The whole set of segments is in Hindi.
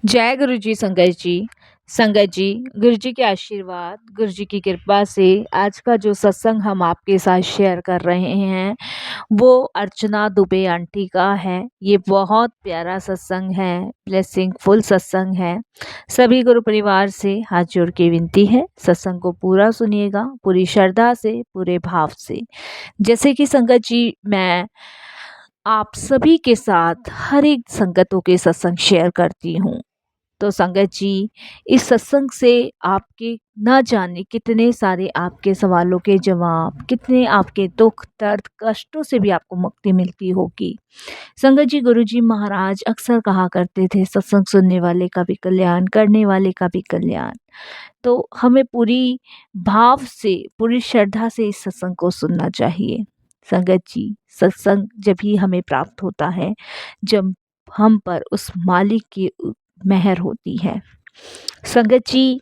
जय गुरु जी संगत जी। संगत जी, गुरु जी के आशीर्वाद, गुरु जी की कृपा से आज का जो सत्संग हम आपके साथ शेयर कर रहे हैं वो अर्चना दुबे आंटी का है। ये बहुत प्यारा सत्संग है, ब्लेसिंग फुल सत्संग है। सभी गुरु परिवार से हाथ जोड़ के विनती है, सत्संग को पूरा सुनिएगा, पूरी श्रद्धा से, पूरे भाव से। जैसे कि संगत जी, मैं आप सभी के साथ हर एक संगतों के सत्संग शेयर करती हूँ। तो संगत जी, इस सत्संग से आपके ना जाने कितने सारे आपके सवालों के जवाब, कितने आपके दुख दर्द कष्टों से भी आपको मुक्ति मिलती होगी। संगत जी, गुरुजी महाराज अक्सर कहा करते थे, सत्संग सुनने वाले का भी कल्याण, करने वाले का भी कल्याण। तो हमें पूरी भाव से, पूरी श्रद्धा से इस सत्संग को सुनना चाहिए। संगत जी, सत्संग जब ही हमें प्राप्त होता है जब हम पर उस मालिक की मेहर होती है। संगत जी,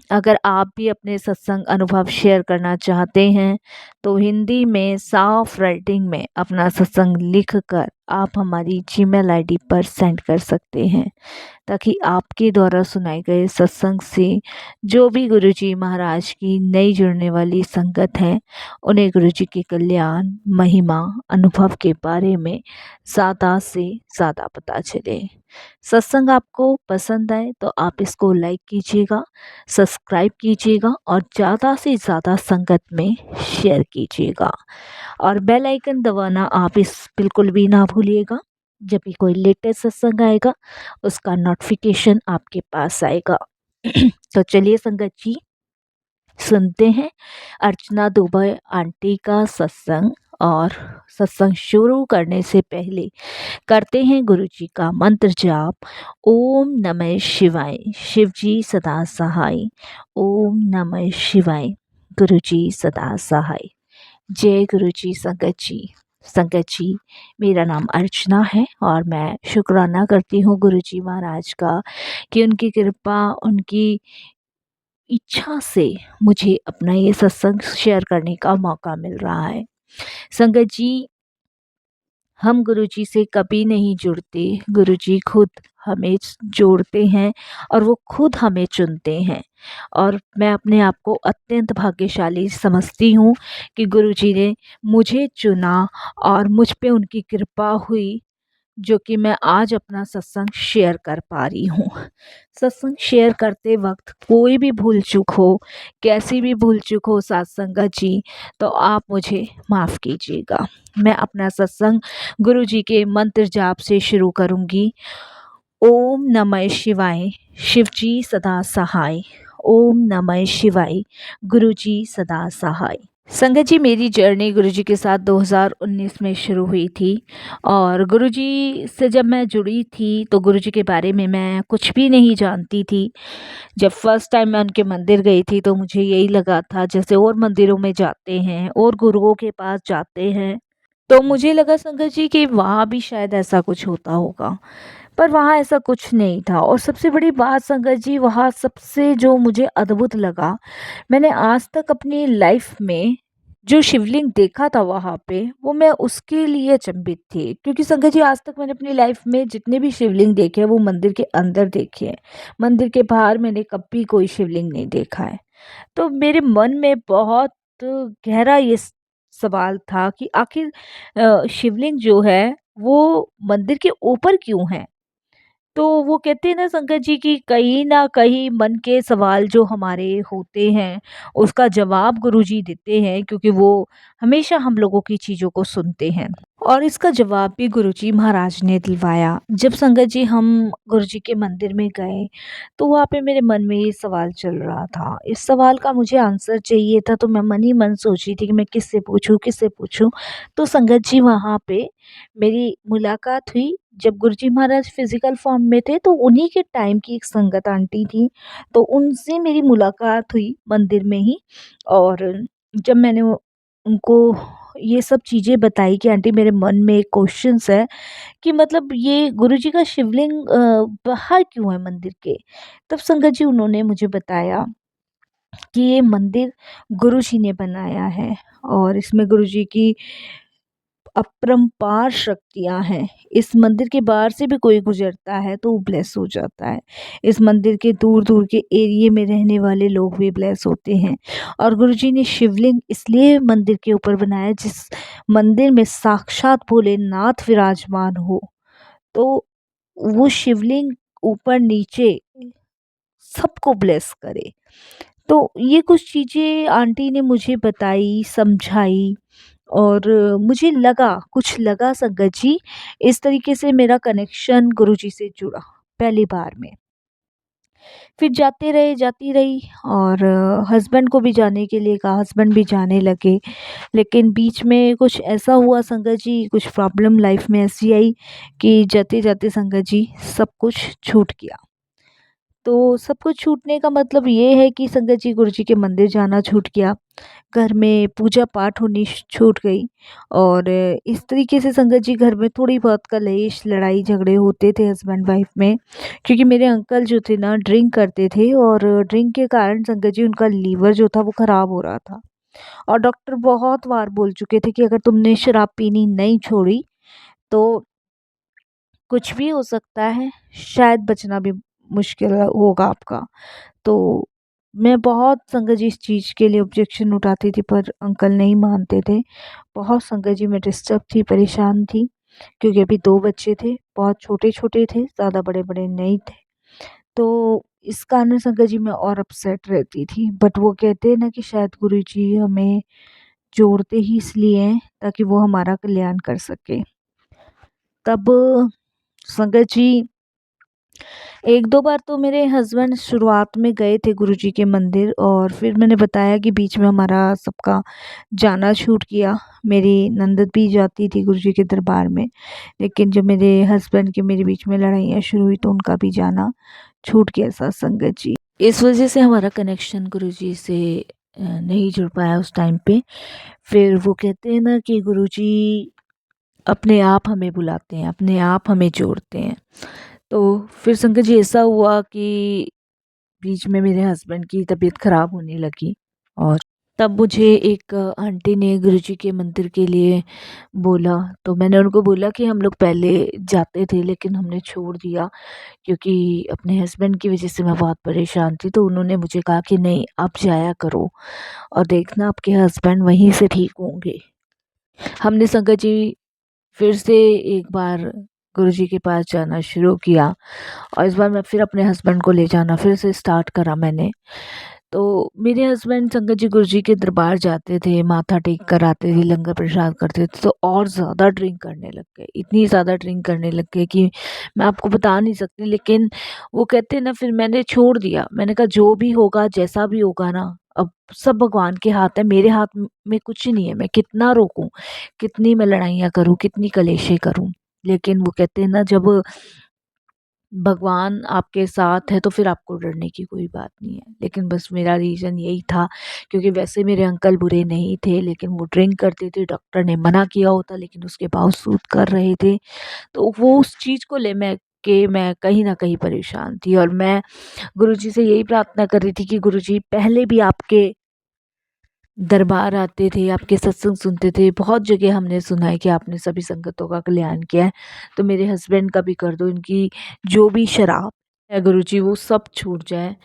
अगर आप भी अपने सत्संग अनुभव शेयर करना चाहते हैं तो हिंदी में साफ राइटिंग में अपना सत्संग लिख कर आप हमारी जीमेल आईडी पर सेंड कर सकते हैं, ताकि आपके द्वारा सुनाए गए सत्संग से जो भी गुरुजी महाराज की नई जुड़ने वाली संगत हैं उन्हें गुरुजी के कल्याण, महिमा, अनुभव के बारे में ज़्यादा से ज़्यादा पता चले। सत्संग आपको पसंद आए तो आप इसको लाइक कीजिएगा, सब्सक्राइब कीजिएगा और ज़्यादा से ज़्यादा संगत में शेयर कीजिएगा। और बेल आइकन दबाना आप इस बिल्कुल भी ना भूलिएगा। जब भी कोई लेटेस्ट सत्संग आएगा उसका नोटिफिकेशन आपके पास आएगा। तो चलिए संगत जी, सुनते हैं अर्चना दुबे आंटी का सत्संग। और सत्संग शुरू करने से पहले करते हैं गुरु जी का मंत्र जाप। ओम नमः शिवाय, शिव जी सदा सहाय। ओम नमः शिवाय, गुरु जी सदा सहाय। जय गुरु जी। संगत जी, संगत जी, मेरा नाम अर्चना है और मैं शुक्राना करती हूँ गुरु जी महाराज का कि उनकी कृपा, उनकी इच्छा से मुझे अपना ये सत्संग शेयर करने का मौका मिल रहा है। संगत जी, हम गुरुजी से कभी नहीं जुड़ते, गुरुजी खुद हमें जोड़ते हैं और वो खुद हमें चुनते हैं। और मैं अपने आप को अत्यंत भाग्यशाली समझती हूँ कि गुरुजी ने मुझे चुना और मुझ पे उनकी कृपा हुई, जो कि मैं आज अपना सत्संग शेयर कर पा रही हूँ। सत्संग शेयर करते वक्त कोई भी भूल चूक हो, कैसी भी भूल चूक हो साथ संगत जी, तो आप मुझे माफ़ कीजिएगा। मैं अपना सत्संग गुरु जी के मंत्र जाप से शुरू करूँगी। ओम नमः शिवाय, शिव जी सदा सहाय। ओम नमः शिवाय, गुरु जी सदा सहाय। संगत जी, मेरी जर्नी गुरुजी के साथ 2019 में शुरू हुई थी। और गुरुजी से जब मैं जुड़ी थी तो गुरुजी के बारे में मैं कुछ भी नहीं जानती थी। जब फर्स्ट टाइम मैं उनके मंदिर गई थी तो मुझे यही लगा था जैसे और मंदिरों में जाते हैं और गुरुओं के पास जाते हैं, तो मुझे लगा संगत जी कि वहाँ भी शायद ऐसा कुछ होता होगा, पर वहाँ ऐसा कुछ नहीं था। और सबसे बड़ी बात संगत जी, वहाँ सबसे जो मुझे अद्भुत लगा, मैंने आज तक अपनी लाइफ में जो शिवलिंग देखा था वहाँ पे, वो मैं उसके लिए अचंभित थी। क्योंकि संगत जी, आज तक मैंने अपनी लाइफ में जितने भी शिवलिंग देखे हैं वो मंदिर के अंदर देखे हैं, मंदिर के बाहर मैंने कभी कोई शिवलिंग नहीं देखा है। तो मेरे मन में बहुत गहरा ये सवाल था कि आखिर शिवलिंग जो है वो मंदिर के ऊपर क्यों है। तो वो कहते हैं ना संगत जी कि कहीं ना कहीं मन के सवाल जो हमारे होते हैं उसका जवाब गुरुजी देते हैं, क्योंकि वो हमेशा हम लोगों की चीज़ों को सुनते हैं। और इसका जवाब भी गुरुजी महाराज ने दिलवाया। जब संगत जी हम गुरुजी के मंदिर में गए तो वहाँ पे मेरे मन में ये सवाल चल रहा था, इस सवाल का मुझे आंसर चाहिए था। तो मैं मन ही मन सोच रही थी कि मैं किससे पूछूं, किससे पूछूं। तो संगत जी, वहाँ पे मेरी मुलाकात हुई जब गुरुजी महाराज फिजिकल फॉर्म में थे, तो उन्हीं के टाइम की एक संगत आंटी थी, तो उनसे मेरी मुलाकात हुई मंदिर में ही। और जब मैंने उनको ये सब चीज़ें बताई कि आंटी, मेरे मन में एक क्वेश्चंस है कि मतलब ये गुरुजी का शिवलिंग बाहर क्यों है मंदिर के। तब संगत जी उन्होंने मुझे बताया कि ये मंदिर गुरुजी ने बनाया है और इसमें गुरुजी की अपरंपार शक्तियाँ हैं। इस मंदिर के बाहर से भी कोई गुज़रता है तो वो ब्लेस हो जाता है। इस मंदिर के दूर-दूर के एरिये में रहने वाले लोग भी ब्लेस होते हैं। और गुरुजी ने शिवलिंग इसलिए मंदिर के ऊपर बनाया जिस मंदिर में साक्षात भोलेनाथ विराजमान हो। तो वो शिवलिंग ऊपर-नीचे सबको ब्लेस करे। तो ये कुछ चीज़ें आंटी ने मुझे बताई, समझाई और मुझे लगा कुछ लगा संगत जी, इस तरीके से मेरा कनेक्शन गुरुजी से जुड़ा पहली बार में। फिर जाते रहे, जाती रही और हस्बैंड को भी जाने के लिए कहा, हस्बैंड भी जाने लगे। लेकिन बीच में कुछ ऐसा हुआ संगत जी, कुछ प्रॉब्लम लाइफ में ऐसी आई कि जाते-जाते संगत जी सब कुछ छूट गया। तो सब कुछ छूटने का मतलब ये है कि संगत जी गुरुजी के मंदिर जाना छूट गया। घर में पूजा-पाठ होनी छूट गई और इस तरीके से संगत जी घर में थोड़ी बहुत कलेश, लड़ाई झगड़े होते थे हस्बैंड वाइफ में। क्योंकि मेरे अंकल जो थे ना ड्रिंक करते थे और ड्रिंक के कारण संगत जी उनका लीवर जो था वो ख़राब हो रहा था। और डॉक्टर बहुत बार बोल चुके थे कि अगर तुमने शराब पीनी नहीं छोड़ी तो कुछ भी हो सकता है, शायद बचना भी मुश्किल होगा आपका। तो मैं बहुत संगत जी इस चीज़ के लिए ऑब्जेक्शन उठाती थी पर अंकल नहीं मानते थे। बहुत संगत जी मैं डिस्टर्ब थी, परेशान थी क्योंकि अभी 2 बच्चे थे, बहुत छोटे-छोटे थे, ज़्यादा बड़े-बड़े नहीं थे। तो इस कारण संगत जी मैं और अपसेट रहती थी। बट वो कहते हैं ना कि शायद गुरुजी हमें जोड़ते ही इसलिए हैं ताकि वो हमारा कल्याण कर सकें। तब संगत जी 1-2 बार तो मेरे हस्बैंड शुरुआत में गए थे गुरुजी के मंदिर और फिर मैंने बताया कि बीच में हमारा सबका जाना छूट गया। मेरी ननद भी जाती थी गुरुजी के दरबार में, लेकिन जब मेरे हस्बैंड के मेरे बीच में लड़ाइयाँ शुरू हुई तो उनका भी जाना छूट गया साथ संगत जी। इस वज़ह से हमारा कनेक्शन गुरुजी से नहीं जुड़ पाया उस टाइम पे। फिर वो कहते हैं ना कि गुरुजी अपने आप हमें बुलाते हैं, अपने आप हमें जोड़ते हैं। तो फिर संगत जी ऐसा हुआ कि बीच में मेरे हस्बैंड की तबीयत ख़राब होने लगी और तब मुझे एक आंटी ने गुरुजी के मंदिर के लिए बोला। तो मैंने उनको बोला कि हम लोग पहले जाते थे लेकिन हमने छोड़ दिया क्योंकि अपने हस्बैंड की वज़ह से मैं बहुत परेशान थी। तो उन्होंने मुझे कहा कि नहीं आप जाया करो और देखना आपके हस्बैंड वहीं से ठीक होंगे। हमने संगत जी फिर से एक बार गुरुजी के पास जाना शुरू किया और इस बार मैं फिर अपने हस्बैंड को ले जाना फिर से स्टार्ट करा मैंने। तो मेरे हस्बैंड संगत जी गुरुजी के दरबार जाते थे, माथा टेक कर आते थे, लंगर प्रसाद करते थे तो और ज़्यादा ड्रिंक करने लग गए। इतनी ज़्यादा ड्रिंक करने लग गए कि मैं आपको बता नहीं सकती। लेकिन वो कहते हैं ना फिर मैंने छोड़ दिया। मैंने कहा जो भी होगा, जैसा भी होगा ना अब सब भगवान के हाथ है, मेरे हाथ में कुछ नहीं है। मैं कितना रोकूँ, कितनी मैं लड़ाइयाँ करूँ, कितनी कलेशें करूँ। लेकिन वो कहते हैं ना जब भगवान आपके साथ है तो फिर आपको डरने की कोई बात नहीं है। लेकिन बस मेरा रीज़न यही था क्योंकि वैसे मेरे अंकल बुरे नहीं थे लेकिन वो ड्रिंक करते थे, डॉक्टर ने मना किया होता लेकिन उसके बावजूद कर रहे थे। तो वो उस चीज़ को ले मैं कहीं न कहीं परेशान थी और मैं गुरुजी से यही प्रार्थना कर रही थी कि गुरुजी पहले भी आपके दरबार आते थे, आपके सत्संग सुनते थे। बहुत जगह हमने सुना है कि आपने सभी संगतों का कल्याण किया है। तो मेरे हस्बैंड का भी कर दो, इनकी जो भी शराब है गुरुजी वो सब छूट जाए।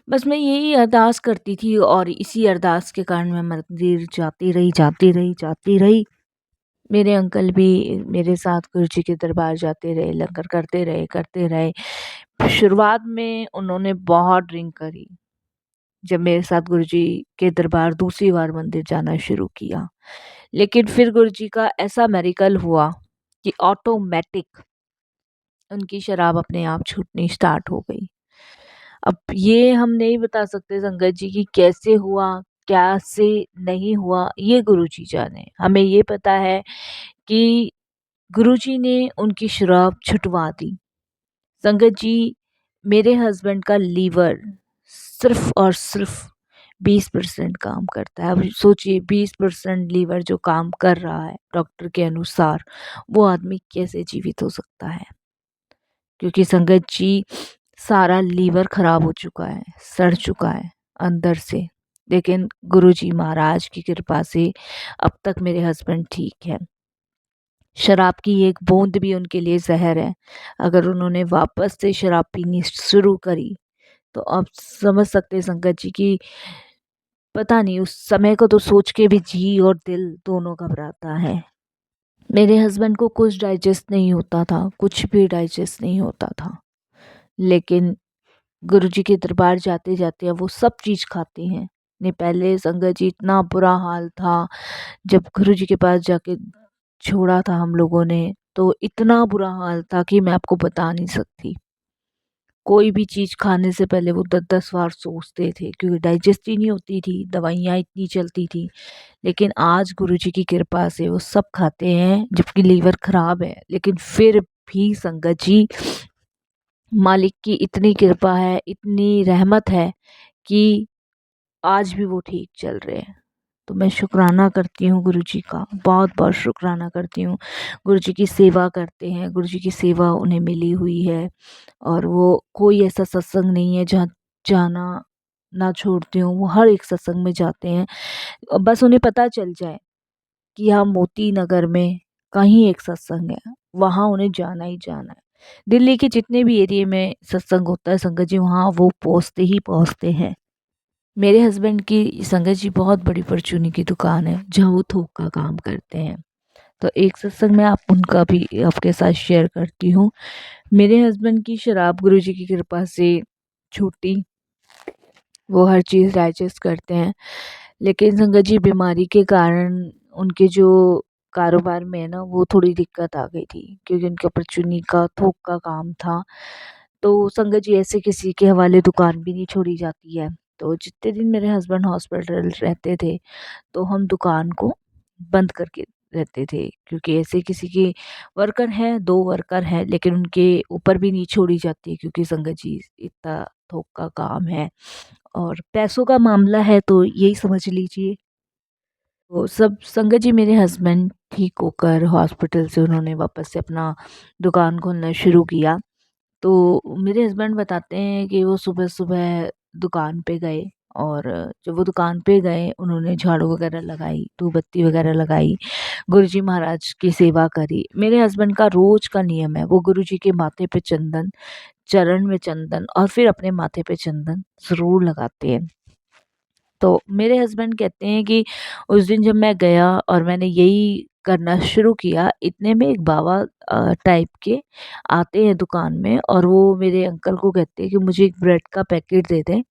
बस मैं यही अरदास करती थी और इसी अरदास के कारण मैं मंदिर जाती रही, जाती रही, जाती रही। मेरे अंकल भी मेरे साथ गुरुजी के दरबार जाते रहे, लंगर करते रहे। शुरुआत में उन्होंने बहुत ड्रिंक करी। जब मेरे साथ गुरुजी के दरबार दूसरी बार मंदिर जाना शुरू किया। लेकिन फिर गुरुजी का ऐसा मेरेकल हुआ कि ऑटोमेटिक उनकी शराब अपने आप छूटनी स्टार्ट हो गई। अब ये हम नहीं बता सकते संगत जी कि कैसे हुआ, कैसे नहीं हुआ, ये गुरुजी जाने। हमें ये पता है कि गुरुजी ने उनकी शराब छुटवा दी। संगत जी मेरे हस्बैंड का लीवर सिर्फ़ और सिर्फ़ 20% काम करता है। अब सोचिए 20% लीवर जो काम कर रहा है डॉक्टर के अनुसार, वो आदमी कैसे जीवित हो सकता है? क्योंकि संगत जी सारा लीवर ख़राब हो चुका है, सड़ चुका है अंदर से। लेकिन गुरुजी महाराज की कृपा से अब तक मेरे हस्बैंड ठीक हैं। शराब की एक बूंद भी उनके लिए ज़हर है। अगर उन्होंने वापस से शराब पीनी शुरू करी, तो आप समझ सकते हैं संगत जी कि पता नहीं, उस समय को तो सोच के भी जी और दिल दोनों घबराता है। मेरे हस्बैंड को कुछ डाइजेस्ट नहीं होता था, कुछ भी डाइजेस्ट नहीं होता था। लेकिन गुरुजी के दरबार जाते-जाते अब वो सब चीज़ खाते हैं। नहीं, पहले संगत जी इतना बुरा हाल था, जब गुरुजी के पास जाके छोड़ा था हम लोगों ने, तो इतना बुरा हाल था कि मैं आपको बता नहीं सकती। कोई भी चीज़ खाने से पहले वो 10-10 बार सोचते थे, क्योंकि डाइजेस्ट ही नहीं होती थी, दवाइयाँ इतनी चलती थी। लेकिन आज गुरुजी की कृपा से वो सब खाते हैं, जबकि लीवर खराब है, लेकिन फिर भी संगत जी, मालिक की इतनी कृपा है, इतनी रहमत है कि आज भी वो ठीक चल रहे हैं। तो मैं शुक्राना करती हूँ गुरुजी का, बहुत-बहुत शुक्राना करती हूँ। गुरुजी की सेवा करते हैं, गुरुजी की सेवा उन्हें मिली हुई है, और वो कोई ऐसा सत्संग नहीं है जहाँ जाना ना छोड़ते हों, वो हर एक सत्संग में जाते हैं। बस उन्हें पता चल जाए कि यहाँ मोती नगर में कहीं एक सत्संग है, वहाँ उन्हें जाना ही जाना है। दिल्ली के जितने भी एरिया में सत्संग होता है संगत जी, वहाँ वो पहुँचते ही पहुँचते हैं। मेरे हस्बैंड की संगत जी बहुत बड़ी परचूनी की दुकान है, जहाँ वो थोक का काम करते हैं। तो एक सत्संग में आप उनका भी आपके साथ शेयर करती हूँ। मेरे हस्बैंड की शराब गुरुजी की कृपा से छूटी, वो हर चीज़ डाइजेस्ट करते हैं। लेकिन संगत जी, बीमारी के कारण उनके जो कारोबार में है ना, वो थोड़ी दिक्कत आ गई थी, क्योंकि उनका परचूनी का थोक का काम था। तो संगत जी, ऐसे किसी के हवाले दुकान भी नहीं छोड़ी जाती है। तो जितने दिन मेरे हस्बैंड हॉस्पिटल रहते थे, तो हम दुकान को बंद करके रहते थे, क्योंकि ऐसे किसी के वर्कर हैं, 2 वर्कर हैं, लेकिन उनके ऊपर भी नहीं छोड़ी जाती, क्योंकि संगत जी इतना थोक का काम है और पैसों का मामला है, तो यही समझ लीजिए। तो सब संगत जी, मेरे हस्बैंड ठीक होकर हॉस्पिटल से उन्होंने वापस से अपना दुकान खोलना शुरू किया। तो मेरे हस्बैंड बताते हैं कि वो सुबह-सुबह दुकान पे गए, और जब वो दुकान पे गए, उन्होंने झाड़ू वगैरह लगाई, धूप बत्ती वगैरह लगाई, गुरुजी महाराज की सेवा करी। मेरे हस्बैंड का रोज़ का नियम है, वो गुरुजी के माथे पे चंदन, चरण में चंदन और फिर अपने माथे पे चंदन ज़रूर लगाते हैं। तो मेरे हस्बैंड कहते हैं कि उस दिन जब मैं गया और मैंने यही करना शुरू किया, इतने में एक बाबा टाइप के आते हैं दुकान में, और वो मेरे अंकल को कहते हैं कि मुझे एक ब्रेड का पैकेट दे दें,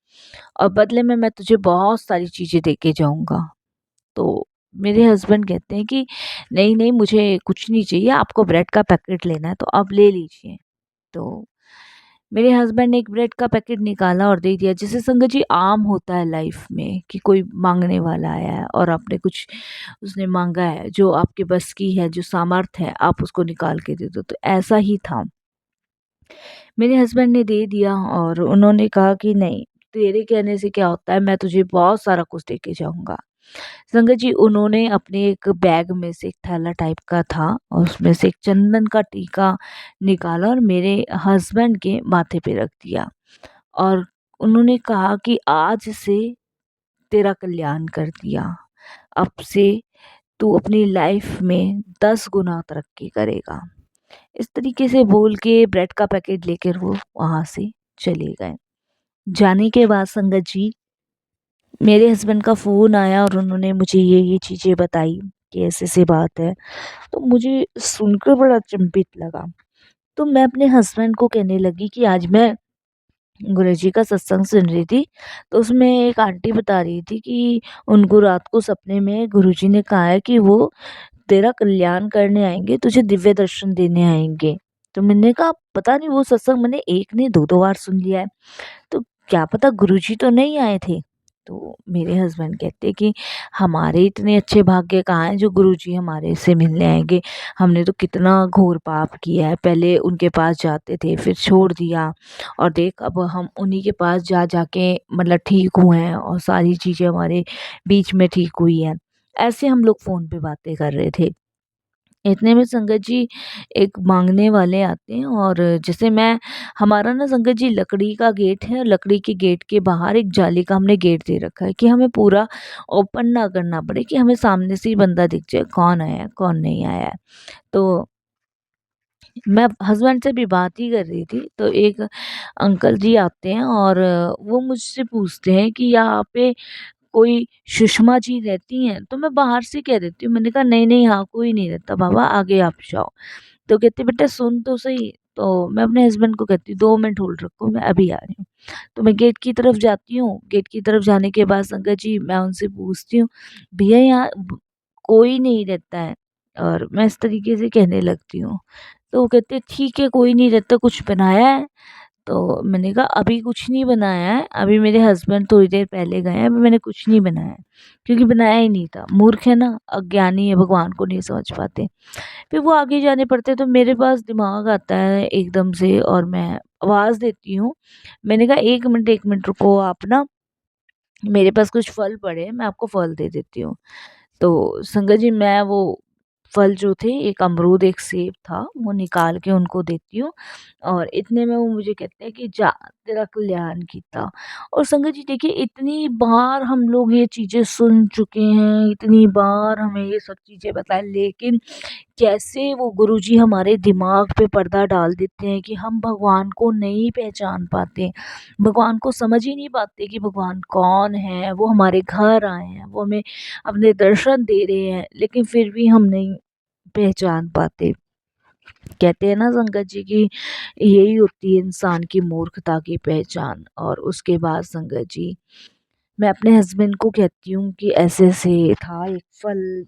और बदले में मैं तुझे बहुत सारी चीज़ें दे के जाऊँगा। तो मेरे हस्बैंड कहते हैं कि नहीं, नहीं, मुझे कुछ नहीं चाहिए, आपको ब्रेड का पैकेट लेना है तो आप ले लीजिए। तो मेरे हस्बैंड ने एक ब्रेड का पैकेट निकाला और दे दिया। जैसे संगत जी, आम होता है लाइफ में कि कोई माँगने वाला आया है और आपने कुछ उसने माँगा है, जो आपके बस की है, जो सामर्थ है, आप उसको निकाल के दे दो, तो ऐसा ही था। मेरे हस्बैंड ने दे दिया और उन्होंने कहा कि नहीं, तेरे कहने से क्या होता है, मैं तुझे बहुत सारा कुछ दे के जाऊँगा। संगत जी, उन्होंने अपने एक बैग में से एक थैला टाइप का था, और उसमें से एक चंदन का टीका निकाला और मेरे हस्बैंड के माथे पे रख दिया, और उन्होंने कहा कि आज से तेरा कल्याण कर दिया। अब से तू अपनी लाइफ में 10 गुना तरक्की करेगा। इस तरीके से बोल के ब्रेड का पैकेट लेकर वो वहाँ से चले गए। जाने के बाद संगत जी, मेरे हस्बैंड का फ़ोन आया और उन्होंने मुझे ये चीज़ें बताई कि ऐसे-ऐसे बात है। तो मुझे सुनकर बड़ा अचंभित लगा। तो मैं अपने हस्बैंड को कहने लगी कि आज मैं गुरुजी का सत्संग सुन रही थी, तो उसमें एक आंटी बता रही थी कि उनको रात को सपने में गुरुजी ने कहा है कि वो तेरा कल्याण करने आएँगे, तुझे दिव्य दर्शन देने आएँगे। तो मैंने कहा पता नहीं, वो सत्संग मैंने एक नहीं 2-2 बार सुन लिया है। तो क्या पता गुरुजी तो नहीं आए थे। तो मेरे हस्बैंड कहते कि हमारे इतने अच्छे भाग्य कहाँ हैं जो गुरुजी हमारे से मिलने आएँगे। हमने तो कितना घोर पाप किया है, पहले उनके पास जाते थे, फिर छोड़ दिया, और देख अब हम उन्हीं के पास जा जा के मतलब ठीक हुए हैं, और सारी चीज़ें हमारे बीच में ठीक हुई हैं। ऐसे हम लोग फ़ोन पे बातें कर रहे थे। इतने में संगत जी एक माँगने वाले आते हैं, और जैसे मैं हमारा ना संगत जी लकड़ी का गेट है, और लकड़ी के गेट के बाहर एक जाली का हमने गेट दे रखा है कि हमें पूरा ओपन ना करना पड़े, कि हमें सामने से ही बंदा दिख जाए कौन आया है, कौन नहीं आया है। तो मैं हस्बैंड से भी बात ही कर रही थी, तो एक अंकल जी आते हैं, और वो मुझसे पूछते हैं कि यहाँ पे कोई सुषमा जी रहती हैं? तो मैं बाहर से कह देती हूँ, मैंने कहा नहीं, नहीं, यहाँ कोई नहीं रहता बाबा, आगे आप जाओ। तो कहते बेटा सुन तो सही। तो मैं अपने हस्बैंड को कहती हूँ 2 मिनट होल्ड रखो, मैं अभी आ रही हूँ। तो मैं गेट की तरफ जाती हूँ, गेट की तरफ जाने के बाद संगत जी मैं उनसे पूछती हूँ, भैया यहाँ कोई नहीं रहता है, और मैं इस तरीके से कहने लगती हूँ। तो वो कहते ठीक है, कोई नहीं रहता, कुछ बनाया है? तो मैंने कहा अभी कुछ नहीं बनाया है, अभी मेरे हस्बैंड थोड़ी देर पहले गए हैं, अभी मैंने कुछ नहीं बनाया है, क्योंकि बनाया ही नहीं था। मूर्ख है ना, अज्ञानी है, भगवान को नहीं समझ पाते। फिर वो आगे जाने पड़ते हैं, तो मेरे पास दिमाग आता है एकदम से, और मैं आवाज़ देती हूँ। मैंने कहा 1 मिनट रुको आप ना, मेरे पास कुछ फल पड़े हैं, मैं आपको फल दे देती हूँ। तो संगत जी मैं वो फल जो थे, एक अमरूद एक सेब था, वो निकाल के उनको देती हूँ, और इतने में वो मुझे कहते हैं कि जा तेरा कल्याण कीता। और संगत जी देखिए, इतनी बार हम लोग ये चीज़ें सुन चुके हैं, इतनी बार हमें ये सब चीज़ें बताएं, लेकिन कैसे वो गुरुजी हमारे दिमाग पे पर्दा डाल देते हैं कि हम भगवान को नहीं पहचान पाते, भगवान को समझ ही नहीं पाते कि भगवान कौन है। वो हमारे घर आए हैं, वो हमें अपने दर्शन दे रहे हैं, लेकिन फिर भी हम नहीं पहचान पाते। कहते हैं ना संगत जी की यही होती है इंसान की मूर्खता की पहचान। और उसके बाद संगत जी मैं अपने हस्बैंड को कहती हूँ कि ऐसे-ऐसे था एक फल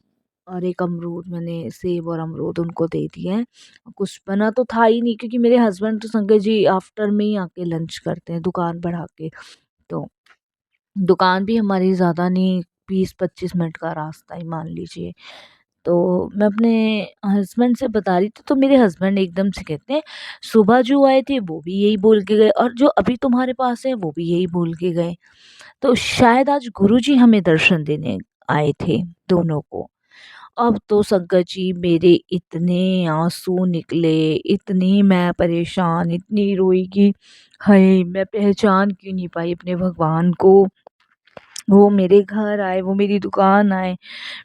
और एक अमरूद, मैंने सेब और अमरूद उनको दे दिए हैं। कुछ बना तो था ही नहीं, क्योंकि मेरे हस्बैंड तो संगत जी आफ्टर में ही आके लंच करते हैं दुकान बढ़ा के। तो दुकान भी हमारी ज़्यादा नहीं, 20-25 मिनट का रास्ता ही मान लीजिए। तो मैं अपने हस्बैंड से बता रही थी, तो मेरे हस्बैंड एकदम से कहते हैं, "सुबह जो आए थे वो भी यही बोल के गए, और जो अभी तुम्हारे पास है वो भी यही बोल के गए।" तो शायद आज गुरुजी हमें दर्शन देने आए थे दोनों को। अब तो संगत जी मेरे इतने आँसू निकले, इतनी मैं परेशान, इतनी रोई कि हाय! मैं पहचान क्यों नहीं पाई अपने भगवान को। वो मेरे घर आए, वो मेरी दुकान आए,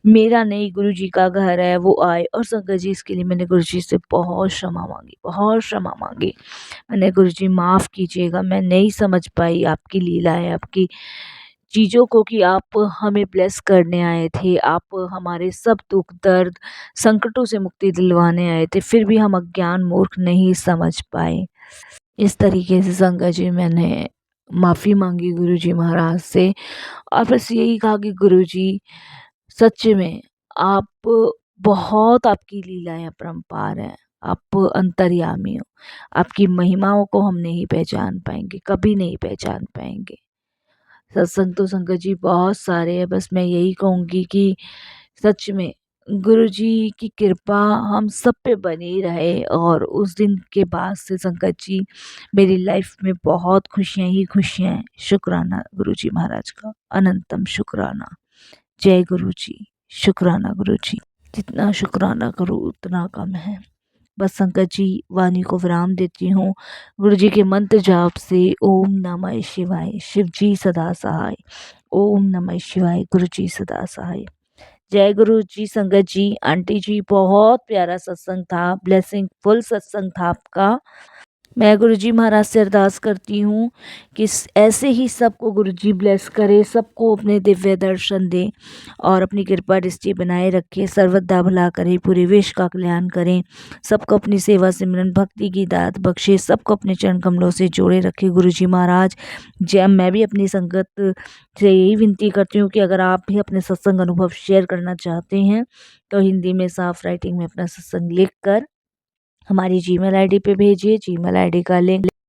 मेरा नहीं गुरुजी का घर है वो आए। और संगत जी इसके लिए मैंने गुरुजी से बहुत क्षमा माँगी, बहुत क्षमा माँगी। मैंने गुरुजी माफ़ कीजिएगा, मैं नहीं समझ पाई आपकी लीलाएँ, आपकी चीज़ों को, कि आप हमें ब्लेस करने आए थे, आप हमारे सब दुःख दर्द, संकटों से मुक्ति दिलवाने आए थे, फिर भी हम अज्ञान मूर्ख नहीं समझ पाए। इस तरीके से संगत जी मैंने माफ़ी माँगी गुरुजी महाराज से, और बस यही कहा कि गुरुजी सच में आप बहुत, आपकी लीलाएँ अपरंपार हैं, आप अंतर्यामी हो। आपकी महिमाओं को हम नहीं पहचान पाएँगे, कभी नहीं पहचान पाएँगे। सत्संग तो संगत जी बहुत सारे हैं, बस मैं यही कहूँगी कि सच में गुरुजी की कृपा हम सब पे बनी रहे, और उस दिन के बाद से संगत जी मेरी लाइफ में बहुत खुशियाँ ही खुशियाँ हैं। शुक्राना गुरुजी महाराज का, अनंतम शुक्राना। जय गुरुजी, शुक्राना गुरुजी। जितना शुक्राना करूँ उतना कम है। बस संगत जी वाणी को विराम देती हूँ। गुरु जी के मंत्र जाप से ओम नमः शिवाय, शिव जी सदा सहाय। ओम नमः शिवाय, गुरु जी सदा सहाय। जय गुरु जी संगत जी। आंटी जी बहुत प्यारा सत्संग था, ब्लेसिंग फुल सत्संग था आपका। मैं गुरुजी महाराज से अरदास करती हूँ कि ऐसे ही सबको गुरुजी ब्लेस करे, सबको अपने दिव्य दर्शन दे, और अपनी कृपा दृष्टि बनाए रखे, सर्वदा भला करे, पूरे विश्व का कल्याण करें, सबको अपनी सेवा सिमरन भक्ति की दात बख्शे, सबको अपने चरण कमलों से जोड़े रखे गुरुजी महाराज। जय। मैं भी अपनी संगत से यही विनती करती हूँ कि अगर आप भी अपने सत्संग अनुभव शेयर करना चाहते हैं, तो हिंदी में साफ राइटिंग में अपना सत्संग लिख कर हमारी जीमेल आईडी पे भेजिए। जीमेल आईडी का लिंक